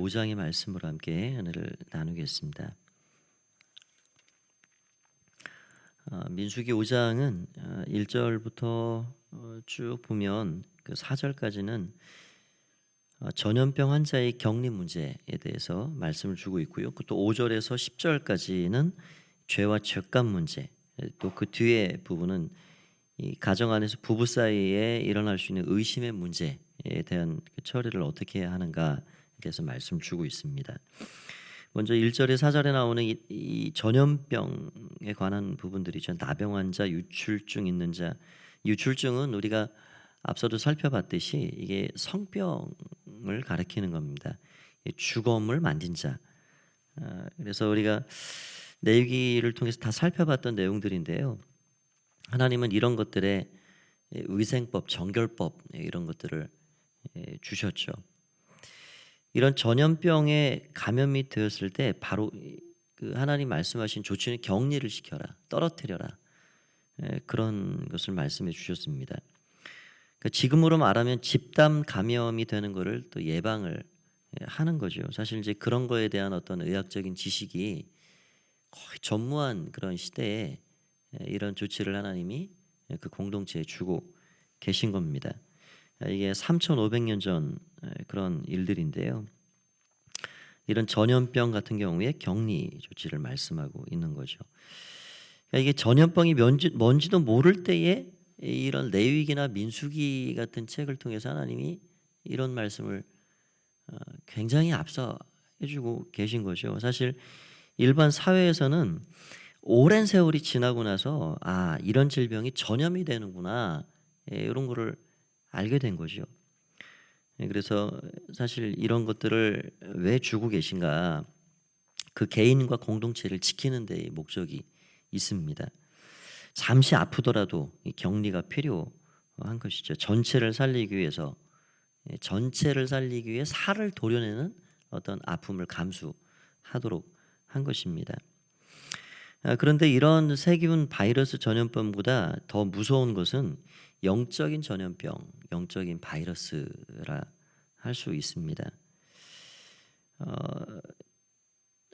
5장의 말씀으로 함께 은혜를 나누겠습니다. 민수기 5장은 1절부터 쭉 보면 그 4절까지는 전염병 환자의 격리 문제에 대해서 말씀을 주고 있고요. 또 5절에서 10절까지는 죄와 죄값 문제, 또 그 뒤에 부분은 이 가정 안에서 부부 사이에 일어날 수 있는 의심의 문제에 대한 그 처리를 어떻게 해야 하는가에 대해서 말씀 주고 있습니다. 먼저 1절에 4절에 나오는 이 전염병에 관한 부분들이죠. 나병 환자, 유출증 있는 자. 유출증은 우리가 앞서도 살펴봤듯이 이게 성병을 가리키는 겁니다. 주검을 만진 자. 그래서 우리가 레위기를 통해서 다 살펴봤던 내용들인데요. 하나님은 이런 것들에 위생법, 정결법 이런 것들을 주셨죠. 이런 전염병에 감염이 되었을 때 바로 그 하나님 말씀하신 조치는 격리를 시켜라, 떨어뜨려라, 그런 것을 말씀해 주셨습니다. 그러니까 지금으로 말하면 집단 감염이 되는 것을 또 예방을 하는 거죠. 사실 이제 그런 거에 대한 어떤 의학적인 지식이 거의 전무한 그런 시대에 이런 조치를 하나님이 그 공동체에 주고 계신 겁니다. 이게 3,500년 전 그런 일들인데요. 이런 전염병 같은 경우에 격리 조치를 말씀하고 있는 거죠. 그러니까 이게 전염병이 뭔지도 모를 때에 이런 레위기나 민수기 같은 책을 통해서 하나님이 이런 말씀을 굉장히 앞서 해주고 계신 거죠. 사실 일반 사회에서는 오랜 세월이 지나고 나서 이런 질병이 전염이 되는구나, 이런 거를 알게 된 거죠. 그래서 사실 이런 것들을 왜 주고 계신가, 그 개인과 공동체를 지키는 데의 목적이 있습니다. 잠시 아프더라도 이 격리가 필요한 것이죠. 전체를 살리기 위해 살을 도려내는 어떤 아픔을 감수하도록 한 것입니다. 그런데 이런 세균 바이러스 전염병보다 더 무서운 것은 영적인 전염병, 영적인 바이러스라 할 수 있습니다.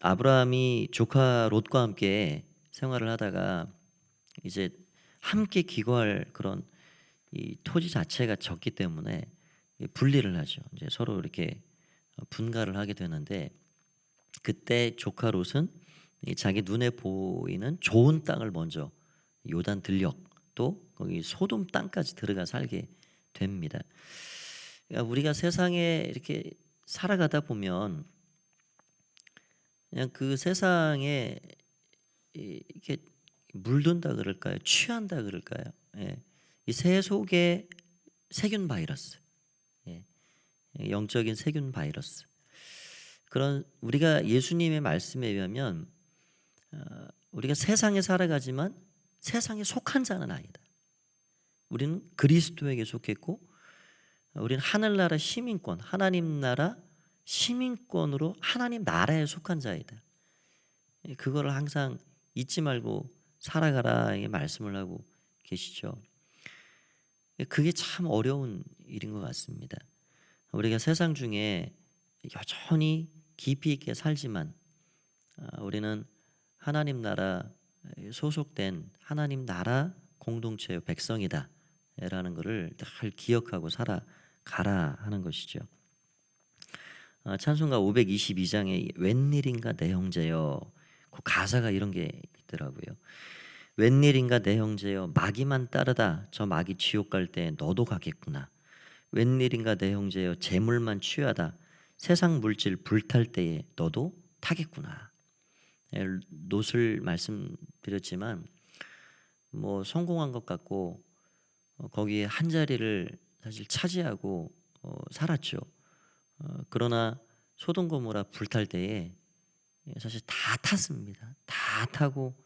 아브라함이 조카 롯과 함께 생활을 하다가 이제 함께 기거할 그런 이 토지 자체가 적기 때문에 분리를 하죠. 이제 서로 이렇게 분가를 하게 되는데, 그때 조카 롯은 자기 눈에 보이는 좋은 땅을 먼저 요단 들녘 또 거기 소돔 땅까지 들어가 살게 됩니다. 그러니까 우리가 세상에 이렇게 살아가다 보면 그냥 그 세상에 이렇게 물든다 그럴까요? 취한다 그럴까요? 이 새 속의 세균 바이러스, 예, 영적인 세균 바이러스. 그런 우리가 예수님의 말씀에 의하면 우리가 세상에 살아가지만 세상에 속한 자는 아니다. 우리는 그리스도에게 속했고, 우리는 하늘나라 시민권, 하나님 나라 시민권으로 하나님 나라에 속한 자이다. 그거를 항상 잊지 말고 살아가라, 이 말씀을 하고 계시죠. 그게 참 어려운 일인 것 같습니다. 우리가 세상 중에 여전히 깊이 있게 살지만 우리는 하나님 나라 소속된 하나님 나라 공동체의 백성이다 라는 것을 늘 기억하고 살아가라 하는 것이죠. 찬송가 522장에 웬일인가 내 형제여, 그 가사가 이런 게 있더라고요. 웬일인가 내 형제여, 마귀만 따르다 저 마귀 지옥 갈 때 너도 가겠구나. 웬일인가 내 형제여, 재물만 취하다 세상 물질 불탈 때에 너도 타겠구나. 롯을 말씀드렸지만 뭐 성공한 것 같고 거기에 한 자리를 사실 차지하고 살았죠. 그러나 소돔 고모라 불탈 때에 사실 다 탔습니다. 다 타고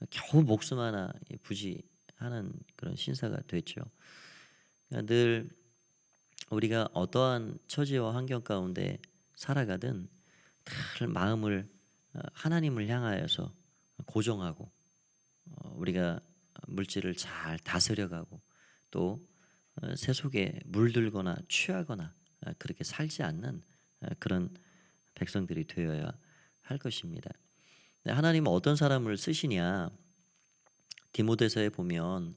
겨우 목숨 하나 부지하는 그런 신사가 됐죠. 그러니까 늘 우리가 어떠한 처지와 환경 가운데 살아가든 늘 마음을 하나님을 향하여서 고정하고 우리가 물질을 잘 다스려가고 또 세속에 물들거나 취하거나 그렇게 살지 않는 그런 백성들이 되어야 할 것입니다. 네, 하나님은 어떤 사람을 쓰시냐? 디모데서에 보면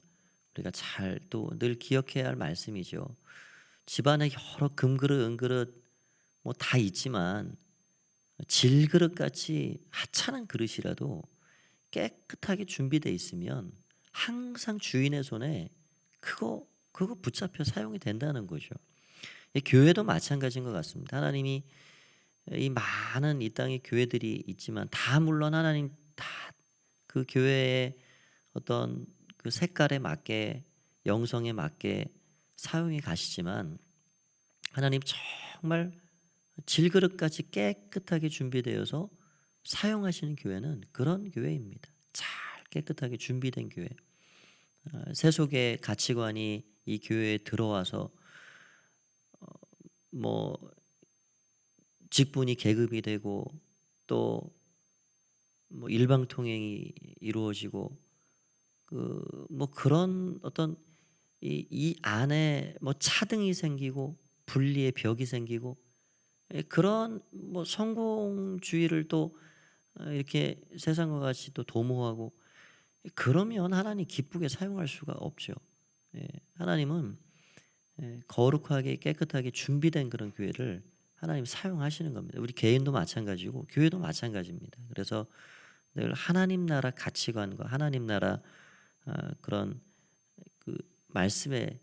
우리가 잘 또 늘 기억해야 할 말씀이죠. 집안에 여러 금그릇, 은그릇 뭐 다 있지만 질그릇 같이 하찮은 그릇이라도 깨끗하게 준비되어 있으면 항상 주인의 손에 그거 붙잡혀 사용이 된다는 거죠. 교회도 마찬가지인 것 같습니다. 하나님이 이 많은 이 땅에 교회들이 있지만 다 물론 하나님 다 그 교회의 어떤 그 색깔에 맞게 영성에 맞게 사용해 가시지만 하나님 정말 질그릇까지 깨끗하게 준비되어서 사용하시는 교회는 그런 교회입니다. 잘 깨끗하게 준비된 교회. 세속의 가치관이 이 교회에 들어와서 뭐 직분이 계급이 되고 또 뭐 일방통행이 이루어지고 그 뭐 그런 어떤 이 안에 뭐 차등이 생기고 분리의 벽이 생기고 그런 뭐 성공주의를 또 이렇게 세상과 같이 또 도모하고 그러면 하나님 기쁘게 사용할 수가 없죠. 하나님은 거룩하게 깨끗하게 준비된 그런 교회를 하나님 사용하시는 겁니다. 우리 개인도 마찬가지고 교회도 마찬가지입니다. 그래서 늘 하나님 나라 가치관과 하나님 나라 그런 그 말씀의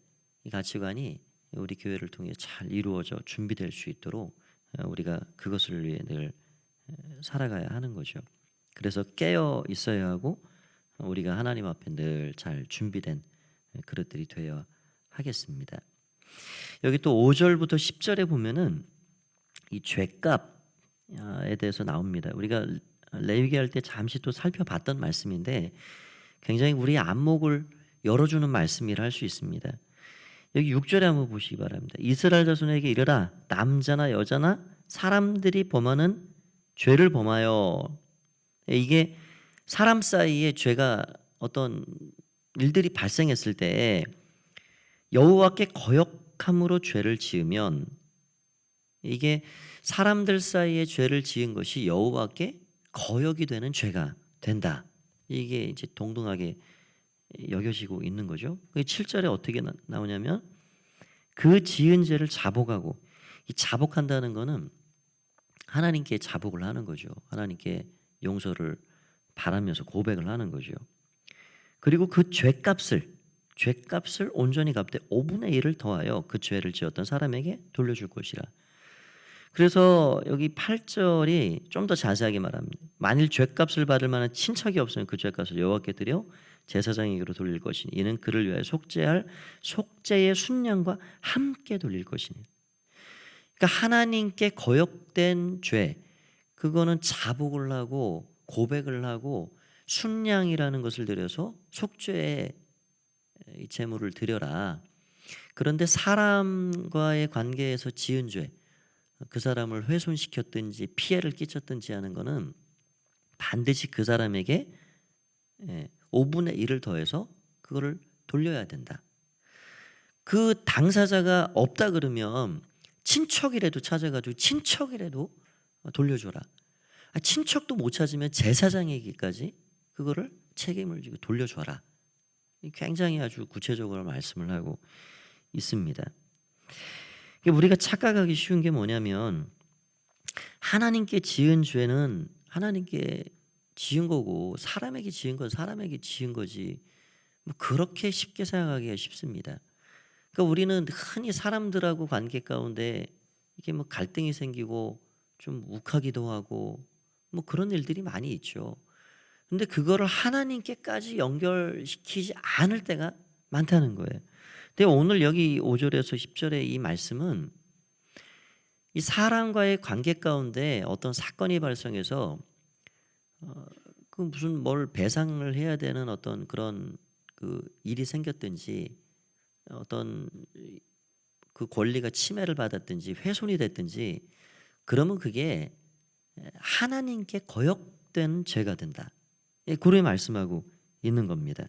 이 가치관이 우리 교회를 통해 잘 이루어져 준비될 수 있도록 우리가 그것을 위해 늘 살아가야 하는 거죠. 그래서 깨어 있어야 하고 우리가 하나님 앞에 늘 잘 준비된 그릇들이 되어야 하겠습니다. 여기 또 5절부터 10절에 보면은 이 죄값에 대해서 나옵니다. 우리가 레위기 할 때 잠시 또 살펴봤던 말씀인데 굉장히 우리의 안목을 열어주는 말씀이라 할 수 있습니다. 여기 6절에 한번 보시기 바랍니다. 이스라엘 자손에게 이르라 남자나 여자나 사람들이 범하는 죄를 범하여. 이게 사람 사이에 죄가 어떤 일들이 발생했을 때 여호와께 거역함으로 죄를 지으면 이게 사람들 사이에 죄를 지은 것이 여호와께 거역이 되는 죄가 된다. 이게 이제 동등하게 여겨지고 있는 거죠. 7절에 어떻게 나오냐면 그 지은 죄를 자복하고, 이 자복한다는 거는 하나님께 자복을 하는 거죠. 하나님께 용서를 바라면서 고백을 하는 거죠. 그리고 그 죄값을 온전히 갚되 5분의 1을 더하여 그 죄를 지었던 사람에게 돌려줄 것이라. 그래서 여기 8절이 좀 더 자세하게 말합니다. 만일 죄값을 받을 만한 친척이 없으면 그 죄값을 여호와께 드려 제사장에게로 돌릴 것이니 이는 그를 위하여 속죄할 속죄의 순양과 함께 돌릴 것이니. 그러니까 하나님께 거역된 죄, 그거는 자복을 하고 고백을 하고 순양이라는 것을 드려서 속죄의 제물을 드려라. 그런데 사람과의 관계에서 지은 죄, 그 사람을 훼손시켰든지 피해를 끼쳤든지 하는 것은 반드시 그 사람에게 5분의 1을 더해서 그거를 돌려야 된다. 그 당사자가 없다 그러면 친척이라도 찾아가지고 친척이라도 돌려줘라. 친척도 못 찾으면 제사장에게까지 그거를 책임을 지고 돌려줘라. 굉장히 아주 구체적으로 말씀을 하고 있습니다. 우리가 착각하기 쉬운 게 뭐냐면 하나님께 지은 죄는 하나님께 지은 거고 사람에게 지은 건 사람에게 지은 거지, 뭐 그렇게 쉽게 생각하기가 쉽습니다. 그러니까 우리는 흔히 사람들하고 관계 가운데 이게 뭐 갈등이 생기고 좀 욱하기도 하고 뭐 그런 일들이 많이 있죠. 근데 그거를 하나님께까지 연결시키지 않을 때가 많다는 거예요. 근데 오늘 여기 5절에서 10절의 이 말씀은 이 사람과의 관계 가운데 어떤 사건이 발생해서 그 무슨 뭘 배상을 해야 되는 어떤 그런 그 일이 생겼든지 어떤 그 권리가 침해를 받았든지 훼손이 됐든지 그러면 그게 하나님께 거역된 죄가 된다. 그렇게 말씀하고 있는 겁니다.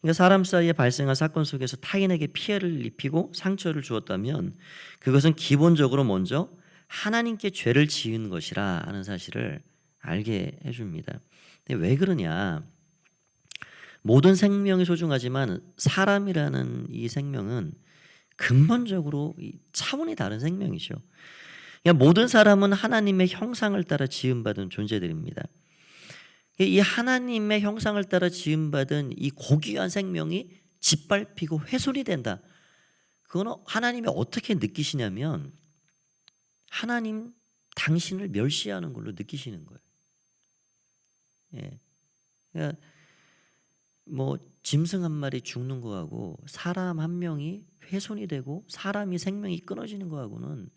그러니까 사람 사이에 발생한 사건 속에서 타인에게 피해를 입히고 상처를 주었다면 그것은 기본적으로 먼저 하나님께 죄를 지은 것이라 하는 사실을 알게 해줍니다. 근데 왜 그러냐? 모든 생명이 소중하지만 사람이라는 이 생명은 근본적으로 이 차원이 다른 생명이죠. 그러니까 모든 사람은 하나님의 형상을 따라 지음받은 존재들입니다. 이 하나님의 형상을 따라 지음받은 이 고귀한 생명이 짓밟히고 훼손이 된다. 그거는 하나님이 어떻게 느끼시냐면 하나님 당신을 멸시하는 걸로 느끼시는 거예요. 예. 그러니까 뭐 짐승 한 마리 죽는 거하고 사람 한 명이 훼손이 되고 사람이 생명이 끊어지는 거하고는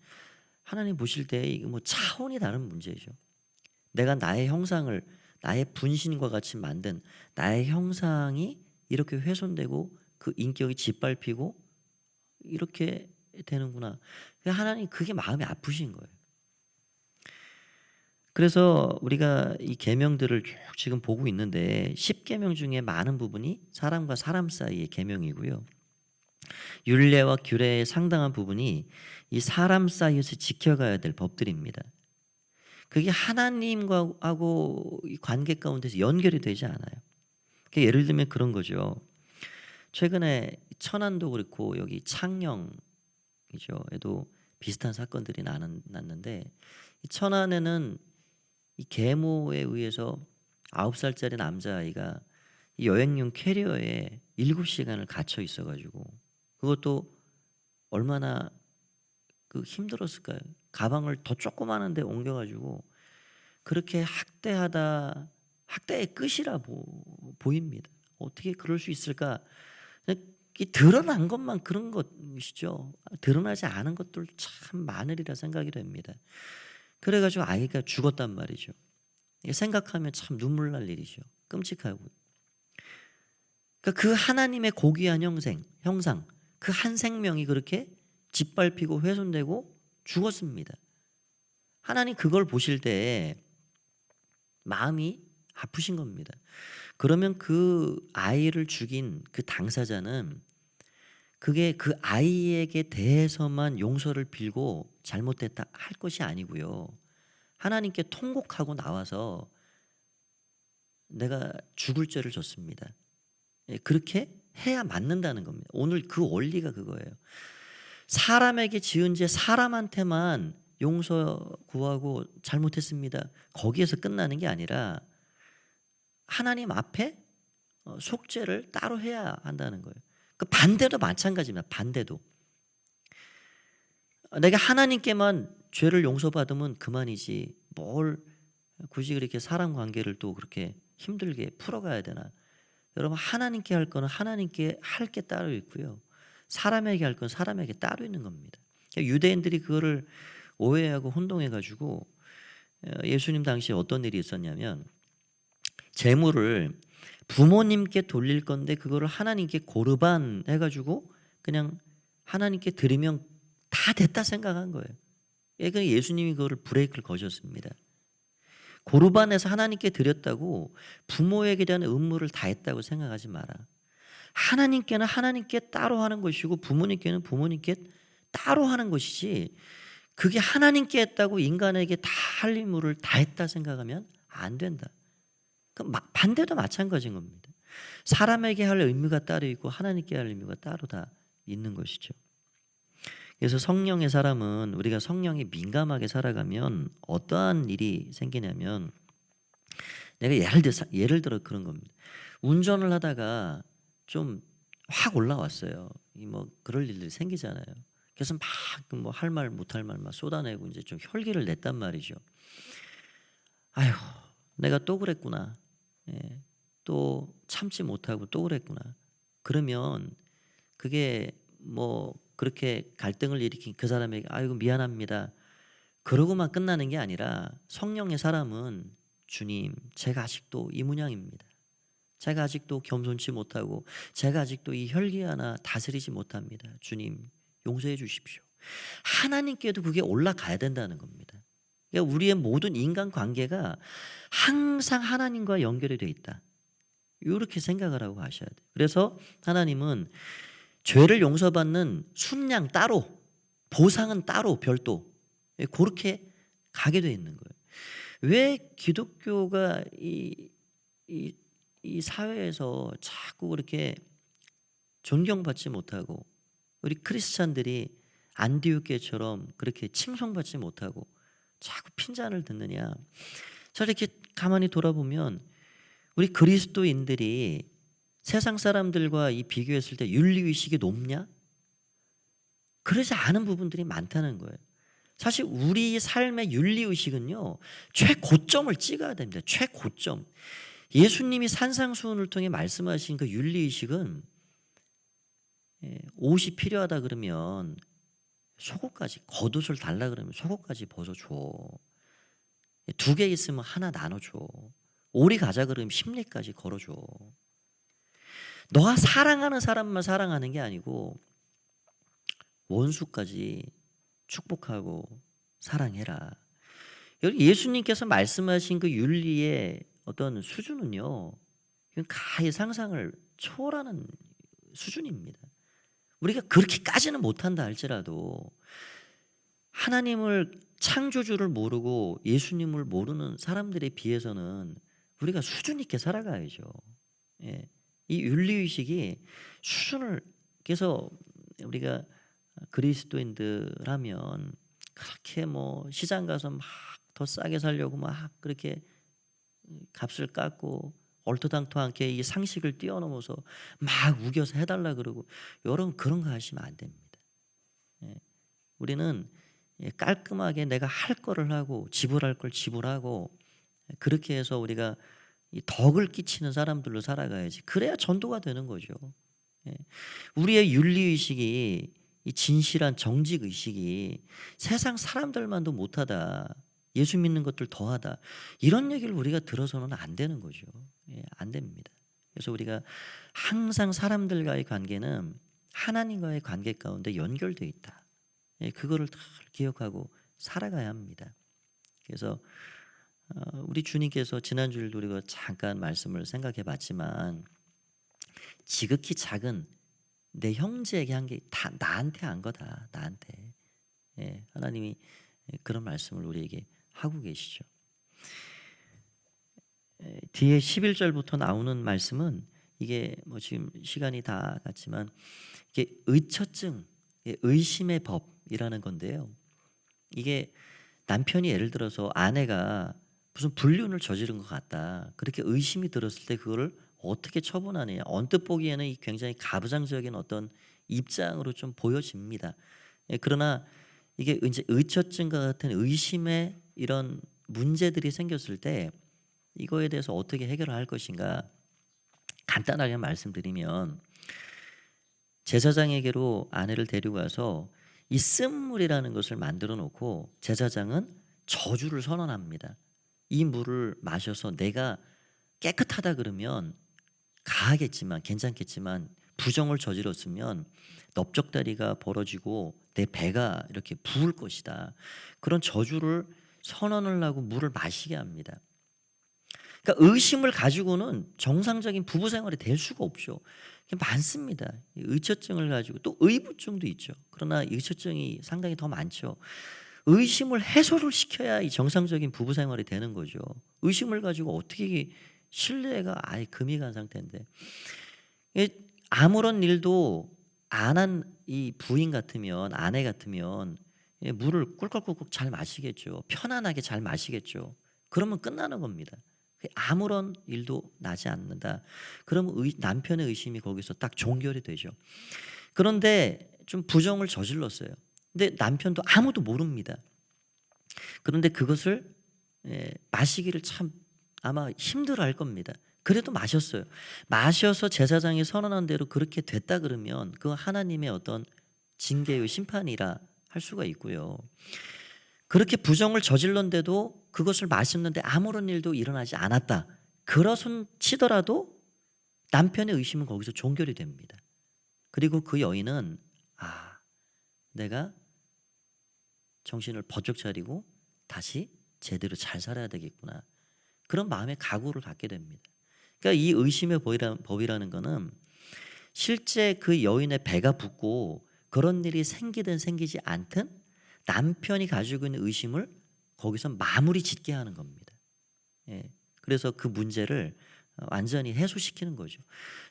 하나님 보실 때 이거 뭐 차원이 다른 문제죠. 내가 나의 형상을 나의 분신과 같이 만든 나의 형상이 이렇게 훼손되고 그 인격이 짓밟히고 이렇게 되는구나. 하나님 그게 마음이 아프신 거예요. 그래서 우리가 이 계명들을 쭉 지금 보고 있는데 10계명 중에 많은 부분이 사람과 사람 사이의 계명이고요. 율례와 규례의 상당한 부분이 이 사람 사이에서 지켜가야 될 법들입니다. 그게 하나님과 하고 이 관계 가운데서 연결이 되지 않아요. 그러니까 예를 들면 그런 거죠. 최근에 천안도 그렇고 여기 창녕이죠. 에도 비슷한 사건들이 났는데 이 천안에는 이 계모에 의해서 9살짜리 남자아이가 이 여행용 캐리어에 7시간을 갇혀 있어가지고 그것도 얼마나 그 힘들었을까요? 가방을 더 조그마한데 옮겨가지고 그렇게 학대의 끝이라 보입니다. 어떻게 그럴 수 있을까? 이 드러난 것만 그런 것이죠. 드러나지 않은 것들 참 많으리라 생각이 됩니다. 그래가지고 아이가 죽었단 말이죠. 생각하면 참 눈물 날 일이죠. 끔찍하고. 그러니까 그 하나님의 고귀한 형상, 그 한 생명이 그렇게 짓밟히고 훼손되고 죽었습니다. 하나님 그걸 보실 때 마음이 아프신 겁니다. 그러면 그 아이를 죽인 그 당사자는 그게 그 아이에게 대해서만 용서를 빌고 잘못됐다 할 것이 아니고요. 하나님께 통곡하고 나와서 내가 죽을 죄를 졌습니다. 그렇게 해야 맞는다는 겁니다. 오늘 그 원리가 그거예요. 사람에게 지은 죄 사람한테만 용서 구하고 잘못했습니다. 거기에서 끝나는 게 아니라 하나님 앞에 속죄를 따로 해야 한다는 거예요. 그 반대도 마찬가지입니다. 반대도. 내가 하나님께만 죄를 용서받으면 그만이지 뭘 굳이 그렇게 사람 관계를 또 그렇게 힘들게 풀어가야 되나. 여러분 하나님께 할 거는 하나님께 할 게 따로 있고요. 사람에게 할 건 사람에게 따로 있는 겁니다. 유대인들이 그거를 오해하고 혼동해가지고 예수님 당시에 어떤 일이 있었냐면 재물을 부모님께 돌릴 건데 그거를 하나님께 고르반 해가지고 그냥 하나님께 드리면 다 됐다 생각한 거예요. 그러니까 예수님이 그거를 브레이크를 거셨습니다. 고르반에서 하나님께 드렸다고 부모에게 대한 의무를 다했다고 생각하지 마라. 하나님께는 하나님께 따로 하는 것이고 부모님께는 부모님께 따로 하는 것이지 그게 하나님께 했다고 인간에게 다 할 의무를 다했다 생각하면 안 된다. 반대도 마찬가지인 겁니다. 사람에게 할 의무가 따로 있고 하나님께 할 의무가 따로 다 있는 것이죠. 그래서 성령의 사람은 우리가 성령에 민감하게 살아가면 어떠한 일이 생기냐면 내가 예를 들어 그런 겁니다. 운전을 하다가 좀 확 올라왔어요. 뭐 그럴 일들이 생기잖아요. 그래서 막 뭐 할 말 못할 말 막 쏟아내고 이제 좀 혈기를 냈단 말이죠. 아휴, 내가 또 그랬구나. 예, 또 참지 못하고 또 그랬구나. 그러면 그게 뭐 그렇게 갈등을 일으킨 그 사람에게 아이고 미안합니다. 그러고만 끝나는 게 아니라 성령의 사람은 주님, 제가 아직도 이 문양입니다. 제가 아직도 겸손치 못하고 제가 아직도 이 혈기 하나 다스리지 못합니다. 주님, 용서해 주십시오. 하나님께도 그게 올라가야 된다는 겁니다. 그러니까 우리의 모든 인간 관계가 항상 하나님과 연결이 되어 있다. 이렇게 생각을 하고 하셔야 돼요. 그래서 하나님은 죄를 용서받는 순양 따로, 보상은 따로 별도. 그렇게 가게 돼 있는 거예요. 왜 기독교가 이 이 사회에서 자꾸 그렇게 존경받지 못하고 우리 크리스찬들이 안디옥 교회처럼 그렇게 칭송받지 못하고 자꾸 핀잔을 듣느냐. 자, 이렇게 가만히 돌아보면 우리 그리스도인들이 세상 사람들과 이 비교했을 때 윤리의식이 높냐? 그러지 않은 부분들이 많다는 거예요. 사실 우리 삶의 윤리의식은요, 최고점을 찍어야 됩니다. 최고점. 예수님이 산상수훈을 통해 말씀하신 그 윤리의식은 옷이 필요하다 그러면 속옷까지, 겉옷을 달라 그러면 속옷까지 벗어줘. 2개 있으면 하나 나눠줘. 오리 가자 그러면 심리까지 걸어줘. 너가 사랑하는 사람만 사랑하는 게 아니고 원수까지 축복하고 사랑해라. 여기 예수님께서 말씀하신 그 윤리의 어떤 수준은요, 가히 상상을 초월하는 수준입니다. 우리가 그렇게까지는 못한다 할지라도 하나님을 창조주를 모르고 예수님을 모르는 사람들에 비해서는 우리가 수준 있게 살아가야죠. 예. 이 윤리의식이 수준을, 그래서 우리가 그리스도인들하면 그렇게 뭐 시장 가서 막 더 싸게 살려고 막 그렇게 값을 깎고 얼토당토않게 이 상식을 뛰어넘어서 막 우겨서 해달라 그러고, 여러분 그런 거 하시면 안 됩니다. 예. 우리는 깔끔하게 내가 할 거를 하고 지불할 걸 지불하고 그렇게 해서 우리가 이 덕을 끼치는 사람들로 살아가야지. 그래야 전도가 되는 거죠. 예. 우리의 윤리의식이, 이 진실한 정직의식이 세상 사람들만도 못하다, 예수 믿는 것들 더하다, 이런 얘기를 우리가 들어서는 안 되는 거죠. 예, 안 됩니다. 그래서 우리가 항상 사람들과의 관계는 하나님과의 관계 가운데 연결되어 있다. 예, 그거를 다 기억하고 살아가야 합니다. 그래서 우리 주님께서 지난주일도 우리가 잠깐 말씀을 생각해 봤지만 지극히 작은 내 형제에게 한 게 다 나한테 한 거다. 나한테. 예, 하나님이 그런 말씀을 우리에게 하고 계시죠. 뒤에 11절부터 나오는 말씀은 이게 뭐 지금 시간이 다 갔지만 이게 의처증, 의심의 법이라는 건데요. 이게 남편이 예를 들어서 아내가 무슨 불륜을 저지른 것 같다, 그렇게 의심이 들었을 때 그거를 어떻게 처분하느냐. 언뜻 보기에는 이 굉장히 가부장적인 어떤 입장으로 좀 보여집니다. 그러나 이게 이제 의처증과 같은 의심의 이런 문제들이 생겼을 때 이거에 대해서 어떻게 해결을 할 것인가 간단하게 말씀드리면, 제사장에게로 아내를 데리고 가서 이 쓴물이라는 것을 만들어 놓고 제사장은 저주를 선언합니다. 이 물을 마셔서 내가 깨끗하다 그러면 가하겠지만 괜찮겠지만 부정을 저질렀으면 넓적다리가 벌어지고 내 배가 이렇게 부을 것이다. 그런 저주를 선언을 하고 물을 마시게 합니다. 그러니까 의심을 가지고는 정상적인 부부 생활이 될 수가 없죠. 많습니다. 의처증을 가지고 또 의부증도 있죠. 그러나 의처증이 상당히 더 많죠. 의심을 해소를 시켜야 이 정상적인 부부 생활이 되는 거죠. 의심을 가지고 어떻게 신뢰가 아예 금이 간 상태인데, 아무런 일도 안 한 이 부인 같으면, 아내 같으면 물을 꿀꺽꿀꺽 잘 마시겠죠. 편안하게 잘 마시겠죠. 그러면 끝나는 겁니다. 아무런 일도 나지 않는다. 그러면 남편의 의심이 거기서 딱 종결이 되죠. 그런데 좀 부정을 저질렀어요. 근데 남편도 아무도 모릅니다. 그런데 그것을 마시기를 참 아마 힘들어할 겁니다. 그래도 마셨어요. 마셔서 제사장이 선언한 대로 그렇게 됐다 그러면 그 하나님의 어떤 징계의 심판이라 할 수가 있고요. 그렇게 부정을 저질렀는데도 그것을 마셨는데 아무런 일도 일어나지 않았다, 그러선 치더라도 남편의 의심은 거기서 종결이 됩니다. 그리고 그 여인은 내가 정신을 번쩍 차리고 다시 제대로 잘 살아야 되겠구나, 그런 마음의 각오를 갖게 됩니다. 그러니까 이 의심의 법이라는 거는 실제 그 여인의 배가 붓고 그런 일이 생기든 생기지 않든 남편이 가지고 있는 의심을 거기서 마무리 짓게 하는 겁니다. 예. 그래서 그 문제를 완전히 해소시키는 거죠.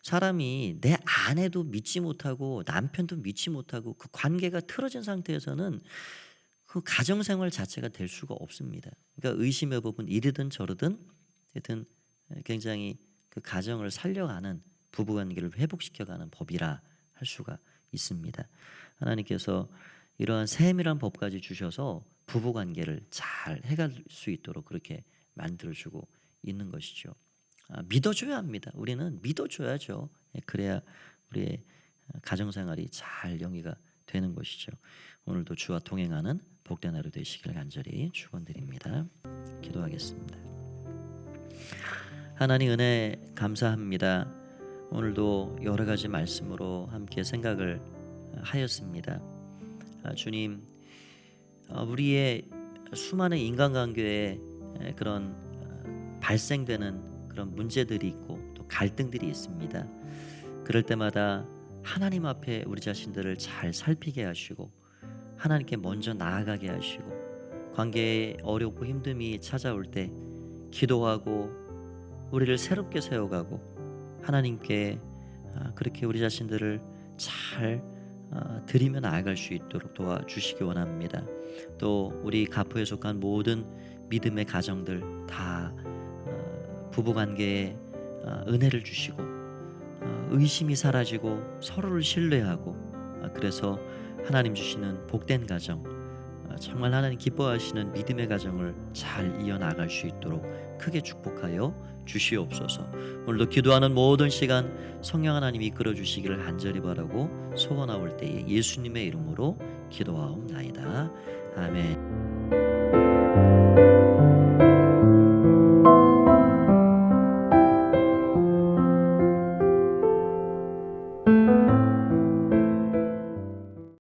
사람이 내 아내도 믿지 못하고 남편도 믿지 못하고 그 관계가 틀어진 상태에서는 그 가정 생활 자체가 될 수가 없습니다. 그러니까 의심의 법은 이르든 저르든 하여튼 굉장히 그 가정을 살려가는 부부 관계를 회복시켜가는 법이라 할 수가 있습니다. 하나님께서 이러한 세밀한 법까지 주셔서 부부 관계를 잘 해갈 수 있도록 그렇게 만들어주고 있는 것이죠. 믿어줘야 합니다. 우리는 믿어줘야죠. 그래야 우리의 가정생활이 잘 영위가 되는 것이죠. 오늘도 주와 동행하는 복된 하루 되시길 간절히 축원드립니다. 기도하겠습니다. 하나님 은혜 감사합니다. 오늘도 여러 가지 말씀으로 함께 생각을 하였습니다. 주님, 우리의 수많은 인간관계에 그런 발생되는 그런 문제들이 있고 또 갈등들이 있습니다. 그럴 때마다 하나님 앞에 우리 자신들을 잘 살피게 하시고 하나님께 먼저 나아가게 하시고 관계에 어렵고 힘듦이 찾아올 때 기도하고 우리를 새롭게 세워가고 하나님께 그렇게 우리 자신들을 잘 드리며 나아갈 수 있도록 도와주시기 원합니다. 또 우리 가포에 속한 모든 믿음의 가정들 다 부부관계에 은혜를 주시고 의심이 사라지고 서로를 신뢰하고 그래서 하나님 주시는 복된 가정, 정말 하나님 기뻐하시는 믿음의 가정을 잘 이어나갈 수 있도록 크게 축복하여 주시옵소서. 오늘도 기도하는 모든 시간 성령 하나님 이끌어 주시기를 간절히 바라고 소원하올 때에 예수님의 이름으로 기도하옵나이다. 아멘.